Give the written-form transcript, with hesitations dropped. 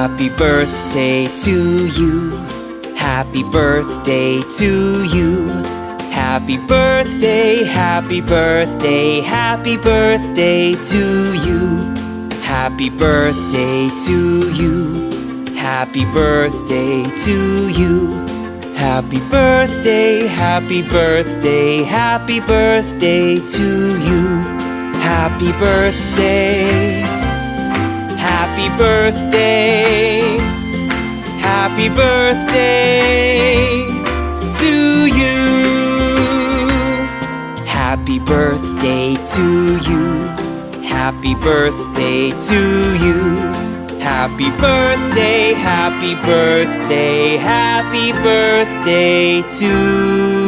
Happy birthday to you. Happy birthday to you. Happy birthday, happy birthday, happy birthday to you. Happy birthday to you. Happy birthday to you. Happy birthday, happy birthday, happy birthday to you. Happy birthday. Happy birthday. Happy birthday to you. Happy birthday to you. Happy birthday to you. Happy birthday, happy birthday, happy birthday to